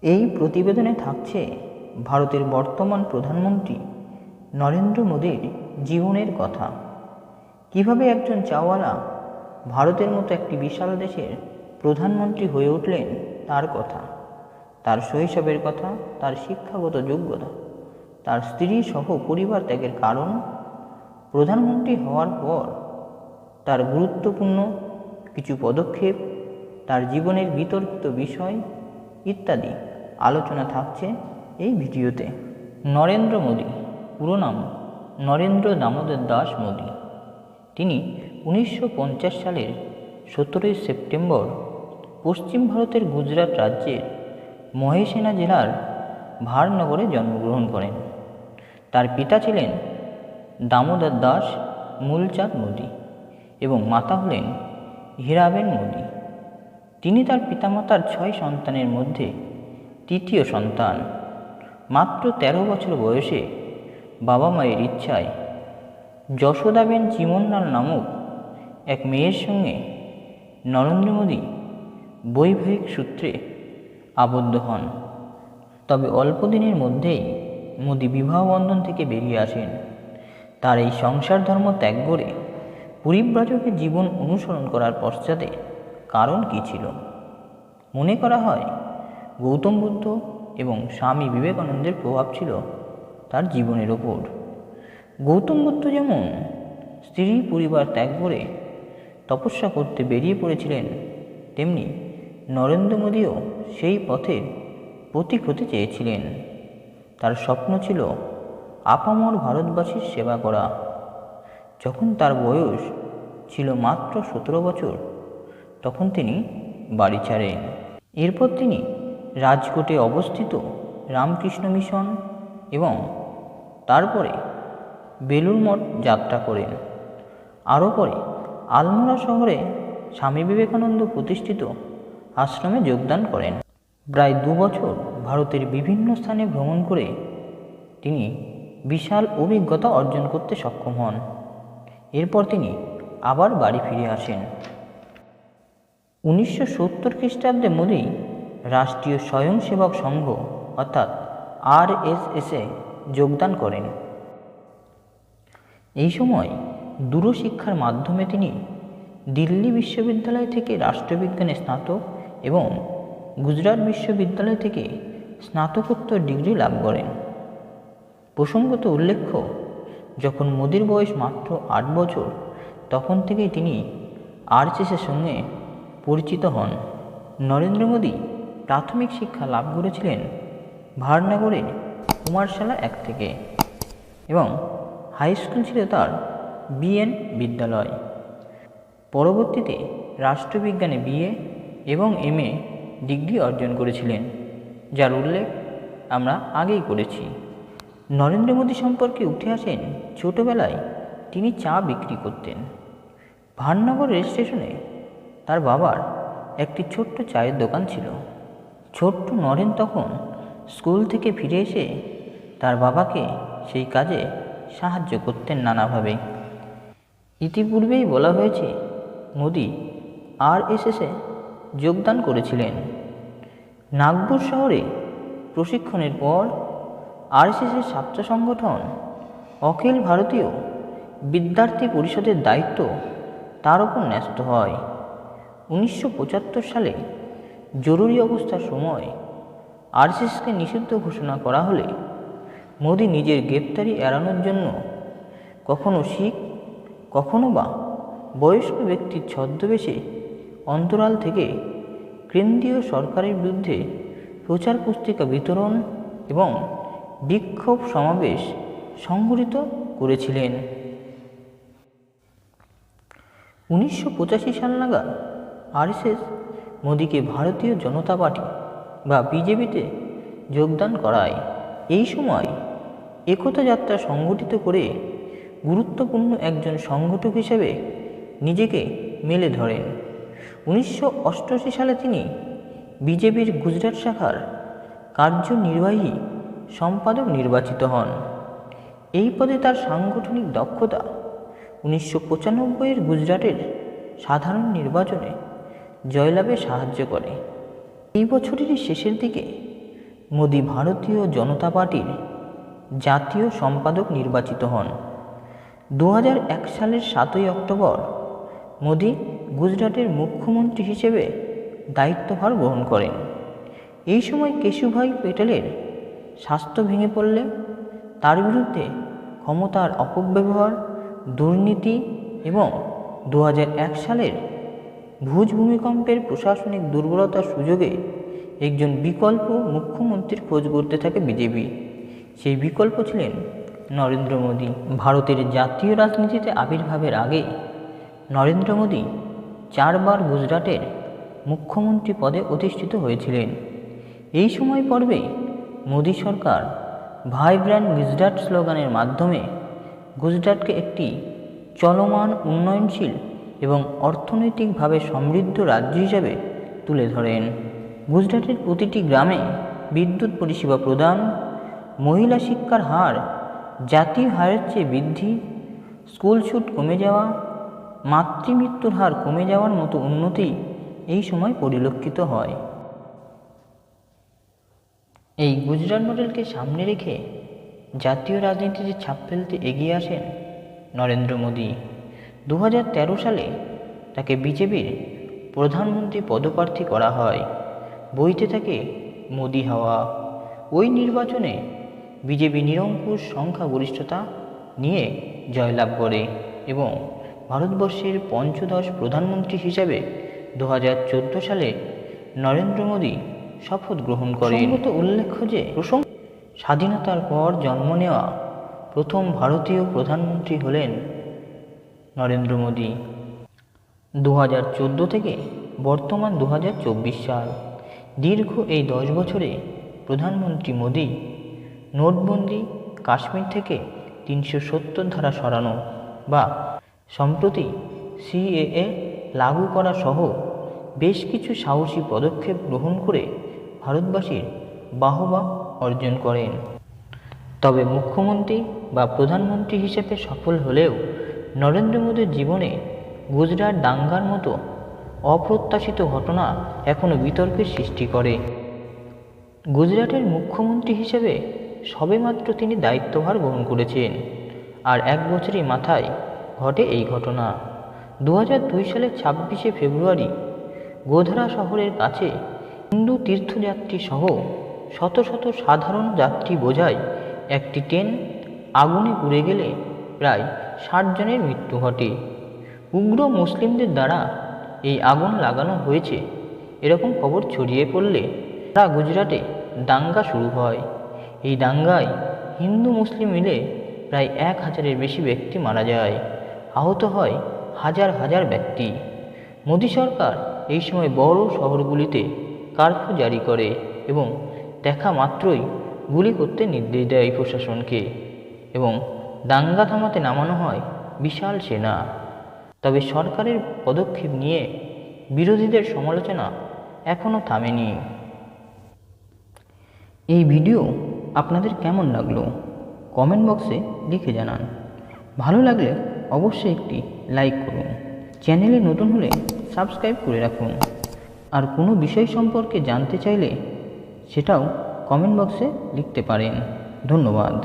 এই প্রতিবেদনে থাকছে ভারতের বর্তমান প্রধানমন্ত্রী নরেন্দ্র মোদীর জীবনের কথা। কিভাবে একজন চাওয়ালা ভারতের মতো একটি বিশাল দেশের প্রধানমন্ত্রী হয়ে উঠলেন তার কথা, তার শৈশবের কথা, তার শিক্ষাগত যোগ্যতা, তার স্ত্রী সহ পরিবার ত্যাগের কারণ, প্রধানমন্ত্রী হওয়ার পর তার গুরুত্বপূর্ণ কিছু পদক্ষেপ, তার জীবনের বিতর্কিত বিষয় ইত্যাদি আলোচনা থাকছে এই ভিডিওতে। নরেন্দ্র মোদী, পুরো নাম নরেন্দ্র দামোদর দাস মোদী। তিনি 1950 সালের 17 সেপ্টেম্বর পশ্চিম ভারতের গুজরাট রাজ্যের মহেসানা জেলার ভারনগরে জন্মগ্রহণ করেন। তার পিতা ছিলেন দামোদর দাস মূলচাঁদ মোদী এবং মাতা হলেন হীরাবেন মোদী। তিনি তার পিতামাতার 6 সন্তানের মধ্যে তৃতীয় সন্তান। মাত্র 13 বছর বয়সে বাবা মায়ের ইচ্ছায় যশোদাবেন চিমনলাল নামক এক মেয়ের সঙ্গে নরেন্দ্র মোদী বৈবাহিক সূত্রে আবদ্ধ হন। তবে অল্প দিনের মধ্যেই মোদী বিবাহ বন্ধন থেকে বেরিয়ে আসেন। তার এই সংসার ধর্ম ত্যাগ করে পরিব্রাজকের জীবন অনুসরণ করার পশ্চাতে কারণ কী ছিল? মনে করা হয় গৌতম বুদ্ধ এবং স্বামী বিবেকানন্দের প্রভাব ছিল তার জীবনের ওপর। গৌতম বুদ্ধ যেমন স্ত্রী পরিবার ত্যাগ করে তপস্যা করতে বেরিয়ে পড়েছিলেন, তেমনি নরেন্দ্র মোদীও সেই পথের প্রতীক হতে চেয়েছিলেন। তার স্বপ্ন ছিল আপামর ভারতবাসীর সেবা করা। যখন তার বয়স ছিল মাত্র 17 বছর, তখন তিনি বাড়ি ছাড়েন। এরপর তিনি রাজকোটে অবস্থিত রামকৃষ্ণ মিশন এবং তারপরে বেলুড় মঠ যাত্রা করেন। আরও পরে আলমোড়া শহরে স্বামী বিবেকানন্দ প্রতিষ্ঠিত আশ্রমে যোগদান করেন। প্রায় 2 বছর ভারতের বিভিন্ন স্থানে ভ্রমণ করে তিনি বিশাল অভিজ্ঞতা অর্জন করতে সক্ষম হন। এরপর তিনি আবার বাড়ি ফিরে আসেন। 1970 খ্রিস্টাব্দে মোদী রাষ্ট্রীয় স্বয়ংসেবক সংঘ অর্থাৎ RSSে যোগদান করেন। এই সময় দূরশিক্ষার মাধ্যমে তিনি দিল্লি বিশ্ববিদ্যালয় থেকে রাষ্ট্রবিজ্ঞানে স্নাতক এবং গুজরাট বিশ্ববিদ্যালয় থেকে স্নাতকোত্তর ডিগ্রি লাভ করেন। প্রসঙ্গত উল্লেখ্য, যখন মোদীর বয়স মাত্র 8 বছর, তখন থেকেই তিনি RSSের সঙ্গে পরিচিত হন। নরেন্দ্র মোদী প্রাথমিক শিক্ষা লাভ করেছিলেন ভারনগরের কুমারশালা 1 থেকে এবং হাই স্কুল ছিল তার BN বিদ্যালয়। পরবর্তীতে রাষ্ট্রবিজ্ঞানে BA এবং MA ডিগ্রি অর্জন করেছিলেন, যার উল্লেখ আমরা আগেই করেছি। নরেন্দ্র মোদী সম্পর্কে উঠে আসেন ছোটবেলায় তিনি চা বিক্রি করতেন। ভারনগর রেল স্টেশনে তার বাবার একটি ছোট্ট চায়ের দোকান ছিল। ছোট্ট নরেন তখন স্কুল থেকে ফিরে এসে তার বাবাকে সেই কাজে সাহায্য করতেন নানাভাবে। ইতিপূর্বেই বলা হয়েছে মোদী RSSে যোগদান করেছিলেন। নাগপুর শহরে প্রশিক্ষণের পর RSSের ছাত্র সংগঠন অখিল ভারতীয় বিদ্যার্থী পরিষদের দায়িত্ব তার উপর ন্যস্ত হয়। 1975 সালে জরুরি অবস্থার সময় RSSকে নিষিদ্ধ ঘোষণা করা হলে মোদী নিজের গ্রেপ্তারি এড়ানোর জন্য কখনো শিখ, কখনো বা বয়স্ক ব্যক্তির ছদ্মবেশে অন্তরাল থেকে কেন্দ্রীয় সরকারের বিরুদ্ধে প্রচার পুস্তিকা বিতরণ এবং বিক্ষোভ সমাবেশ সংগঠিত করেছিলেন। 1985 সাল নাগাদ RSS মোদীকে ভারতীয় জনতা পার্টি বা BJPতে যোগদান করায়। এই সময় একতা যাত্রা সংগঠিত করে গুরুত্বপূর্ণ একজন সংগঠক হিসেবে নিজেকে মেলে ধরেন। 1988 সালে তিনি BJPর গুজরাট শাখার কার্যনির্বাহী সম্পাদক নির্বাচিত হন। এই পদে তার সাংগঠনিক দক্ষতা 1995 গুজরাটের সাধারণ নির্বাচনে জয়লাভে সাহায্য করে। এই বছরেরই শেষের দিকে মোদি ভারতীয় জনতা পার্টির জাতীয় সম্পাদক নির্বাচিত হন। 2001 সালের 7ই অক্টোবর মোদি গুজরাটের মুখ্যমন্ত্রী হিসেবে দায়িত্বভার গ্রহণ করেন। এই সময় কেশুভাই প্যাটেলের স্বাস্থ্য ভেঙে পড়লে তার বিরুদ্ধে ক্ষমতার অপব্যবহার, দুর্নীতি এবং 2001 সালের ভুজ ভূমিকম্পের প্রশাসনিক দুর্বলতার সুযোগে একজন বিকল্প মুখ্যমন্ত্রীর খোঁজ করতে থাকে বিজেপি। সেই বিকল্প ছিলেন নরেন্দ্র মোদী। ভারতের জাতীয় রাজনীতিতে আবির্ভাবের আগে নরেন্দ্র মোদী 4 বার গুজরাটের মুখ্যমন্ত্রী পদে অধিষ্ঠিত হয়েছিলেন। এই সময় পর্বে মোদী সরকার ভাইব্র্যান্ট গুজরাট স্লোগানের মাধ্যমে গুজরাটকে একটি চলমান, উন্নয়নশীল এবং অর্থনৈতিকভাবে সমৃদ্ধ রাজ্য হিসেবে তুলে ধরেন। গুজরাটের প্রতিটি গ্রামে বিদ্যুৎ পরিষেবা প্রদান, মহিলা শিক্ষার হার জাতীয় হারের চেয়ে বৃদ্ধি, স্কুল ছুট কমে যাওয়া, মাতৃমৃত্যুর হার কমে যাওয়ার মতো উন্নতি এই সময় পরিলক্ষিত হয়। এই গুজরাট মডেলকে সামনে রেখে জাতীয় রাজনীতিতে ছাপ ফেলতে এগিয়ে আসেন নরেন্দ্র মোদী। 2013 সালে তাকে বিজেপির প্রধানমন্ত্রী পদপ্রার্থী করা হয়। বইতে থাকে মোদী হাওয়া। ওই নির্বাচনে বিজেপি নিরঙ্কুশ সংখ্যাগরিষ্ঠতা নিয়ে জয়লাভ করে এবং ভারতবর্ষের পঞ্চদশ প্রধানমন্ত্রী হিসেবে 2014 সালে নরেন্দ্র মোদী শপথ গ্রহণ করেন। উল্লেখ্য যে স্বাধীনতার পর জন্ম নেওয়া প্রথম ভারতীয় প্রধানমন্ত্রী হলেন নরেন্দ্র মোদী। 2014 থেকে বর্তমান 2024 সাল, দীর্ঘ এই 10 বছরে প্রধানমন্ত্রী মোদী নোটবন্দি, কাশ্মীর থেকে 370 ধারা সরানো বা সম্প্রতি CAA লাগু করা সহ বেশ কিছু সাহসী পদক্ষেপ গ্রহণ করে ভারতবাসীর বাহবা অর্জন করেন। তবে মুখ্যমন্ত্রী বা প্রধানমন্ত্রী হিসেবে সফল হলেও নরেন্দ্র মোদীর জীবনে গুজরাট দাঙ্গার মতো অপ্রত্যাশিত ঘটনা এখনও বিতর্কের সৃষ্টি করে। গুজরাটের মুখ্যমন্ত্রী হিসেবে সবেমাত্র তিনি দায়িত্বভার গ্রহণ করেছেন, আর 1 বছরই মাথায় ঘটে এই ঘটনা। 2002 সালের 26শে ফেব্রুয়ারি গোধরা শহরের কাছে হিন্দু তীর্থযাত্রী সহ শত শত সাধারণ যাত্রী বোঝাই একটি ট্রেন আগুনে পুড়ে গেলে প্রায় 60 জনের মৃত্যু ঘটে। উগ্র মুসলিমদের দ্বারা এই আগুন লাগানো হয়েছে এরকম খবর ছড়িয়ে পড়লে সারা গুজরাটে দাঙ্গা শুরু হয়। এই দাঙ্গায় হিন্দু মুসলিম মিলে প্রায় 1000-এর বেশি ব্যক্তি মারা যায়, আহত হয় হাজার হাজার ব্যক্তি। মোদী সরকার এই সময় বড় শহরগুলিতে কারফিউ জারি করে এবং দেখা মাত্রই গুলি করতে নির্দেশ দেয় প্রশাসনকে এবং দাঙ্গা থামাতে নামানো হয় বিশাল সেনা। তবে সরকারের পদক্ষেপ নিয়ে বিরোধীদের সমালোচনা এখনও থামেনি। এই ভিডিও আপনাদের কেমন লাগলো কমেন্ট বক্সে লিখে জানান। ভালো লাগলে অবশ্যই একটি লাইক করুন। চ্যানেলে নতুন হলে সাবস্ক্রাইব করে রাখুন। আর কোনো বিষয় সম্পর্কে জানতে চাইলে সেটাও কমেন্ট বক্সে লিখতে পারেন। ধন্যবাদ।